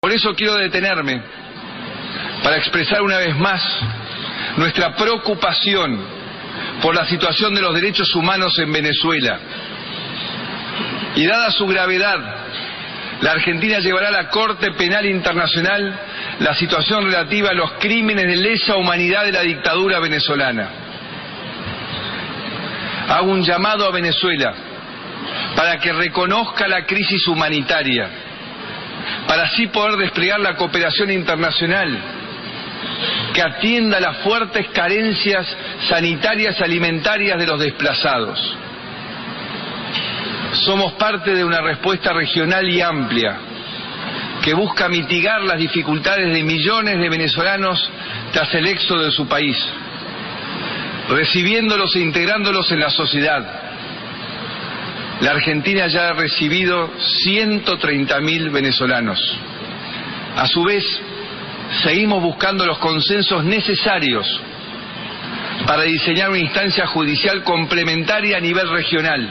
Por eso quiero detenerme para expresar una vez más nuestra preocupación por la situación de los derechos humanos en Venezuela. Y dada su gravedad, la Argentina llevará a la Corte Penal Internacional la situación relativa a los crímenes de lesa humanidad de la dictadura venezolana. Hago un llamado a Venezuela para que reconozca la crisis humanitaria, para así poder desplegar la cooperación internacional, que atienda las fuertes carencias sanitarias y alimentarias de los desplazados. Somos parte de una respuesta regional y amplia que busca mitigar las dificultades de millones de venezolanos tras el éxodo de su país, recibiéndolos e integrándolos en la sociedad. La Argentina ya ha recibido 130.000 venezolanos. A su vez, seguimos buscando los consensos necesarios para diseñar una instancia judicial complementaria a nivel regional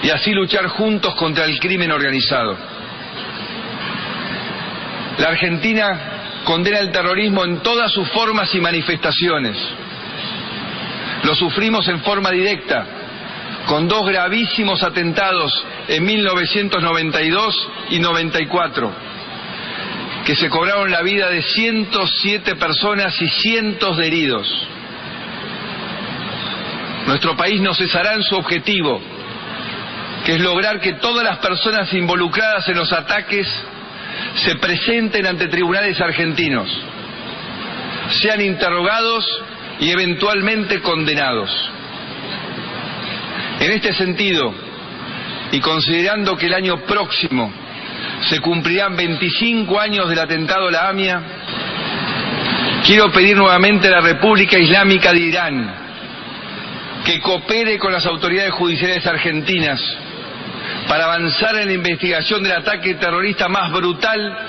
y así luchar juntos contra el crimen organizado. La Argentina condena el terrorismo en todas sus formas y manifestaciones. Lo sufrimos en forma directa, con dos gravísimos atentados en 1992 y 94, que se cobraron la vida de 107 personas y cientos de heridos. Nuestro país no cesará en su objetivo, que es lograr que todas las personas involucradas en los ataques se presenten ante tribunales argentinos, sean interrogados y eventualmente condenados. En este sentido, y considerando que el año próximo se cumplirán 25 años del atentado a la AMIA, quiero pedir nuevamente a la República Islámica de Irán que coopere con las autoridades judiciales argentinas para avanzar en la investigación del ataque terrorista más brutal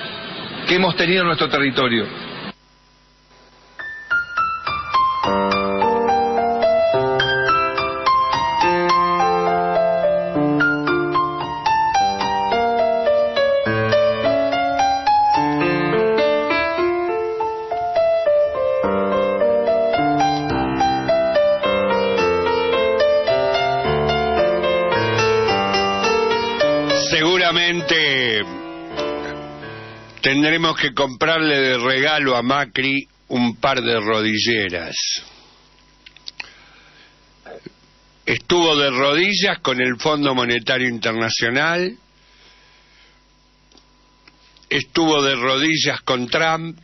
que hemos tenido en nuestro territorio. Seguramente tendremos que comprarle de regalo a Macri un par de rodilleras. Estuvo de rodillas con el Fondo Monetario Internacional, estuvo de rodillas con Trump.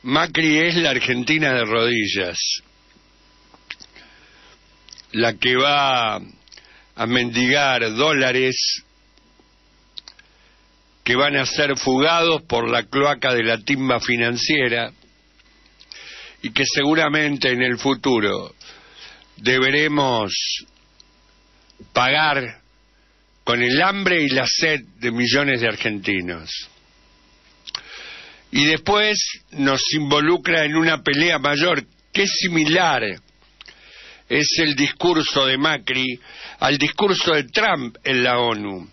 Macri es la Argentina de rodillas, la que va a mendigar dólares que van a ser fugados por la cloaca de la timba financiera y que seguramente en el futuro deberemos pagar con el hambre y la sed de millones de argentinos. Y después nos involucra en una pelea mayor que es similar. Es el discurso de Macri al discurso de Trump en la ONU,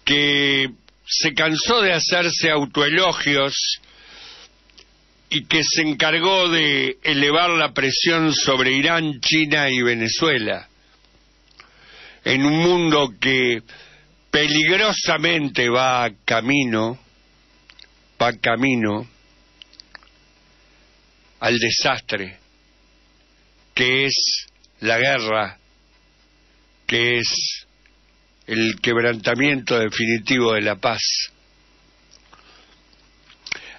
que se cansó de hacerse autoelogios y que se encargó de elevar la presión sobre Irán, China y Venezuela, en un mundo que peligrosamente va camino al desastre, que es la guerra, que es el quebrantamiento definitivo de la paz,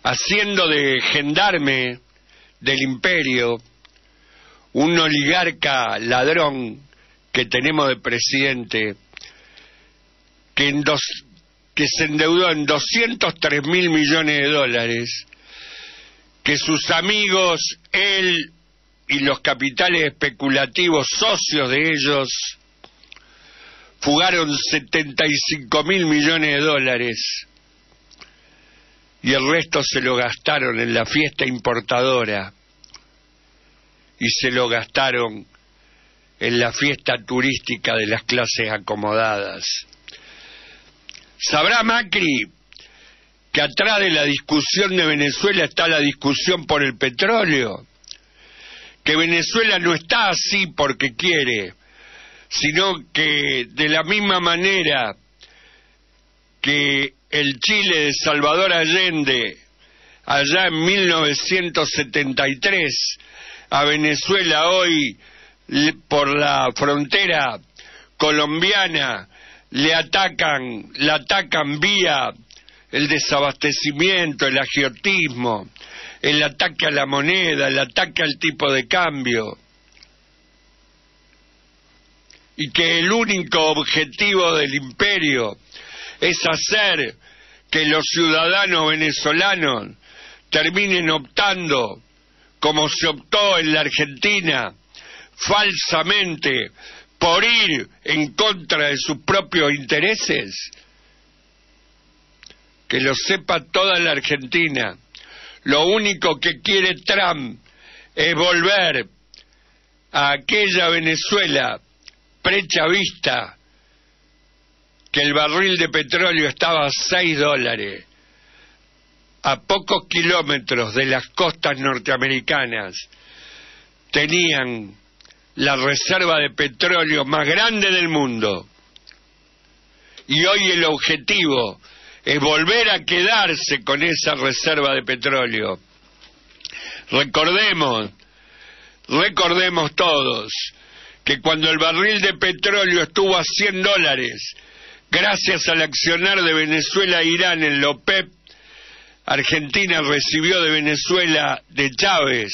haciendo de gendarme del imperio un oligarca ladrón que tenemos de presidente, que se endeudó en 203.000 millones de dólares, que sus amigos, él y los capitales especulativos socios de ellos fugaron 75.000 millones de dólares y el resto se lo gastaron en la fiesta importadora y se lo gastaron en la fiesta turística de las clases acomodadas. ¿Sabrá Macri que atrás de la discusión de Venezuela está la discusión por el petróleo? Que Venezuela no está así porque quiere, sino que de la misma manera que el Chile de Salvador Allende, allá en 1973, a Venezuela hoy, por la frontera colombiana, la atacan vía el desabastecimiento, el agiotismo, el ataque a la moneda, el ataque al tipo de cambio, y que el único objetivo del imperio es hacer que los ciudadanos venezolanos terminen optando, como se optó en la Argentina, falsamente, por ir en contra de sus propios intereses. Que lo sepa toda la Argentina. Lo único que quiere Trump es volver a aquella Venezuela prechavista, que el barril de petróleo estaba a $6, a pocos kilómetros de las costas norteamericanas. Tenían la reserva de petróleo más grande del mundo, y hoy el objetivo es volver a quedarse con esa reserva de petróleo. Recordemos todos que cuando el barril de petróleo estuvo a $100, gracias al accionar de Venezuela e Irán en la OPEP, Argentina recibió de Venezuela, de Chávez,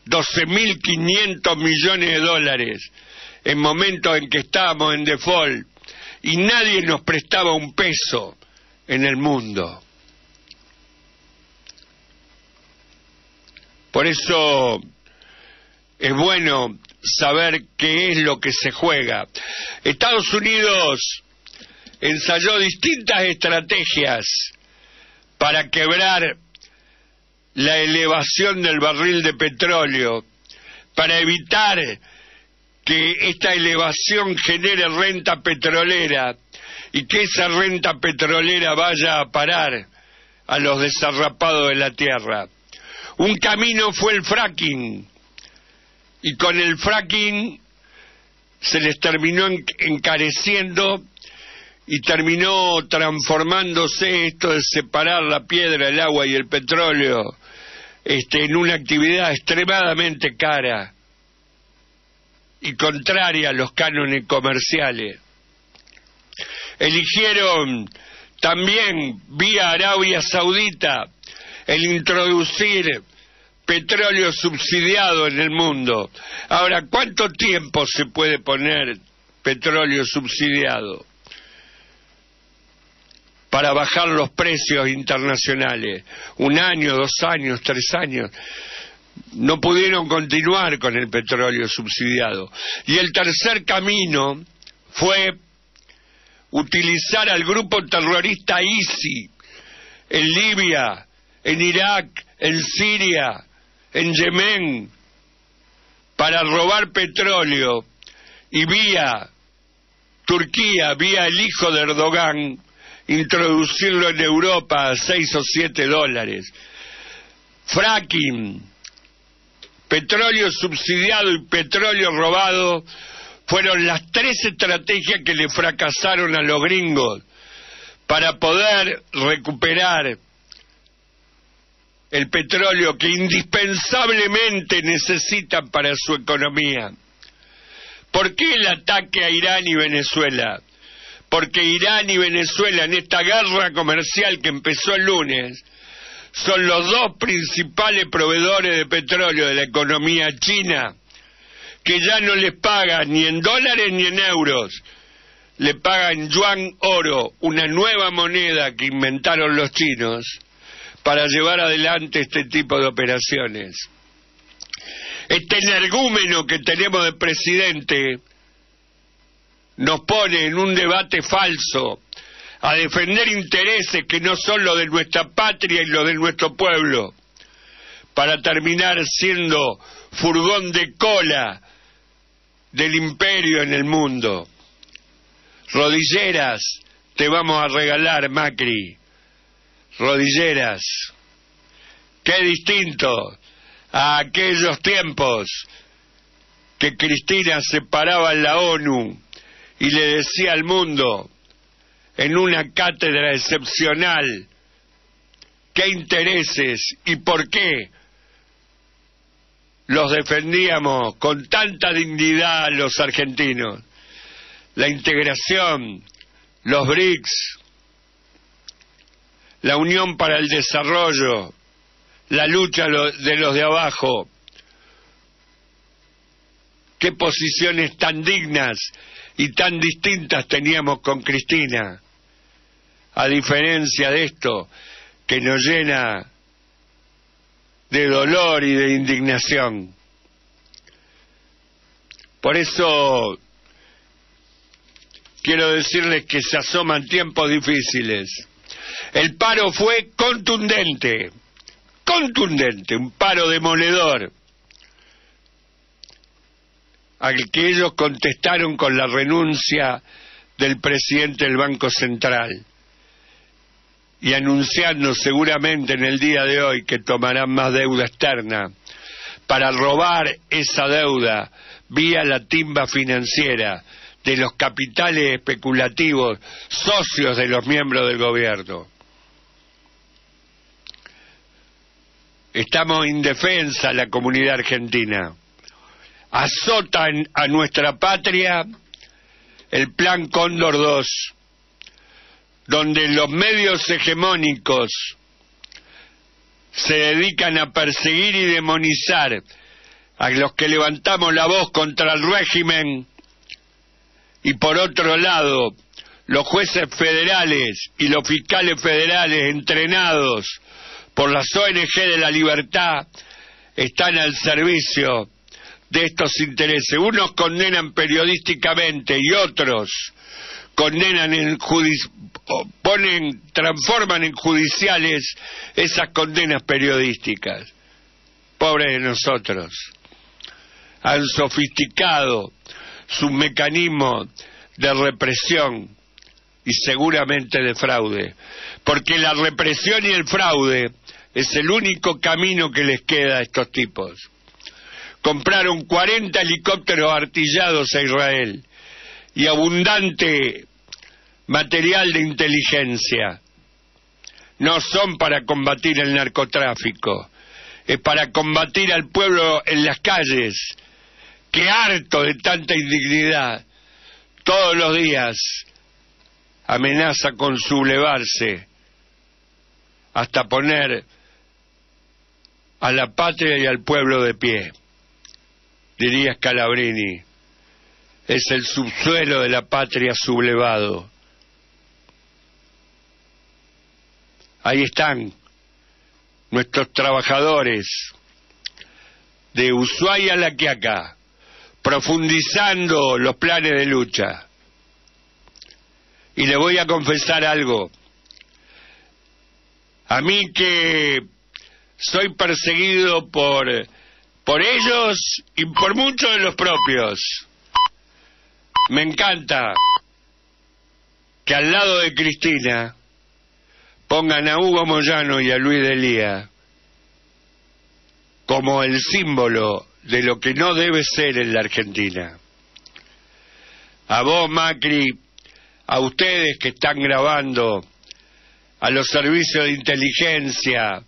$12.500 millones en momentos en que estábamos en default y nadie nos prestaba un peso en el mundo. Por eso es bueno saber qué es lo que se juega. Estados Unidos ensayó distintas estrategias para quebrar la elevación del barril de petróleo, para evitar que esta elevación genere renta petrolera y que esa renta petrolera vaya a parar a los desarrapados de la tierra. Un camino fue el fracking, y con el fracking se les terminó encareciendo y terminó transformándose esto de separar la piedra, el agua y el petróleo en una actividad extremadamente cara y contraria a los cánones comerciales. Eligieron también vía Arabia Saudita el introducir petróleo subsidiado en el mundo. Ahora, ¿cuánto tiempo se puede poner petróleo subsidiado para bajar los precios internacionales? 1 año, 2 años, 3 años. No pudieron continuar con el petróleo subsidiado. Y el tercer camino fue utilizar al grupo terrorista ISI en Libia, en Irak, en Siria, en Yemen, para robar petróleo y vía Turquía, vía el hijo de Erdogan, introducirlo en Europa a $6 o $7. Fracking, petróleo subsidiado y petróleo robado fueron las 3 estrategias que le fracasaron a los gringos para poder recuperar el petróleo que indispensablemente necesitan para su economía. ¿Por qué el ataque a Irán y Venezuela? Porque Irán y Venezuela, en esta guerra comercial que empezó el lunes, son los 2 principales proveedores de petróleo de la economía china, que ya no les pagan ni en dólares ni en euros, le pagan yuan oro, una nueva moneda que inventaron los chinos para llevar adelante este tipo de operaciones. Este energúmeno que tenemos de presidente nos pone en un debate falso a defender intereses que no son los de nuestra patria y los de nuestro pueblo, para terminar siendo furgón de cola del imperio en el mundo. Rodilleras te vamos a regalar, Macri, rodilleras. Qué distinto a aquellos tiempos que Cristina se paraba en la ONU y le decía al mundo, en una cátedra excepcional, qué intereses y por qué los defendíamos con tanta dignidad los argentinos. La integración, los BRICS, la Unión para el Desarrollo, la lucha de los de abajo. Qué posiciones tan dignas y tan distintas teníamos con Cristina, a diferencia de esto que nos llena de dolor y de indignación. Por eso quiero decirles que se asoman tiempos difíciles. El paro fue contundente, un paro demoledor, al que ellos contestaron con la renuncia del presidente del Banco Central y anunciando seguramente en el día de hoy que tomarán más deuda externa para robar esa deuda vía la timba financiera de los capitales especulativos socios de los miembros del gobierno. Estamos indefensa la comunidad argentina. Azotan a nuestra patria el Plan Cóndor II, donde los medios hegemónicos se dedican a perseguir y demonizar a los que levantamos la voz contra el régimen, y por otro lado los jueces federales y los fiscales federales entrenados por las ONG de la libertad están al servicio de estos intereses. Unos condenan periodísticamente y otros condenan transforman en judiciales esas condenas periodísticas. Pobres de nosotros. Han sofisticado sus mecanismos de represión y seguramente de fraude, porque la represión y el fraude es el único camino que les queda a estos tipos. Compraron 40 helicópteros artillados a Israel y abundante material de inteligencia. No son para combatir el narcotráfico, es para combatir al pueblo en las calles, que harto de tanta indignidad, todos los días amenaza con sublevarse hasta poner a la patria y al pueblo de pie. Diría Scalabrini, es el subsuelo de la patria sublevado. Ahí están nuestros trabajadores de Ushuaia a La Quiaca, profundizando los planes de lucha. Y le voy a confesar algo. A mí que soy perseguido por ellos y por muchos de los propios, me encanta que al lado de Cristina pongan a Hugo Moyano y a Luis Delía como el símbolo de lo que no debe ser en la Argentina. A vos, Macri, a ustedes que están grabando, a los servicios de inteligencia,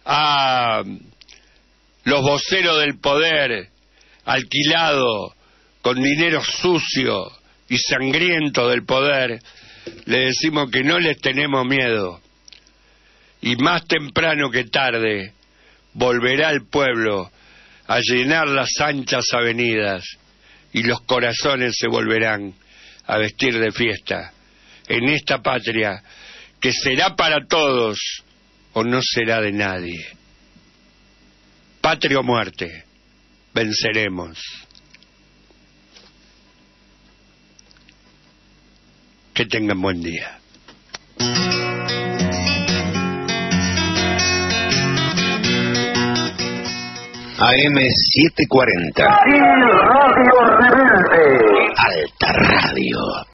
a los voceros del poder, alquilado con dinero sucio y sangriento del poder, le decimos que no les tenemos miedo. Y más temprano que tarde volverá el pueblo a llenar las anchas avenidas y los corazones se volverán a vestir de fiesta en esta patria que será para todos o no será de nadie. Patria o muerte, venceremos. Que tengan buen día. AM 740. Radio Rebelde. Alta Radio.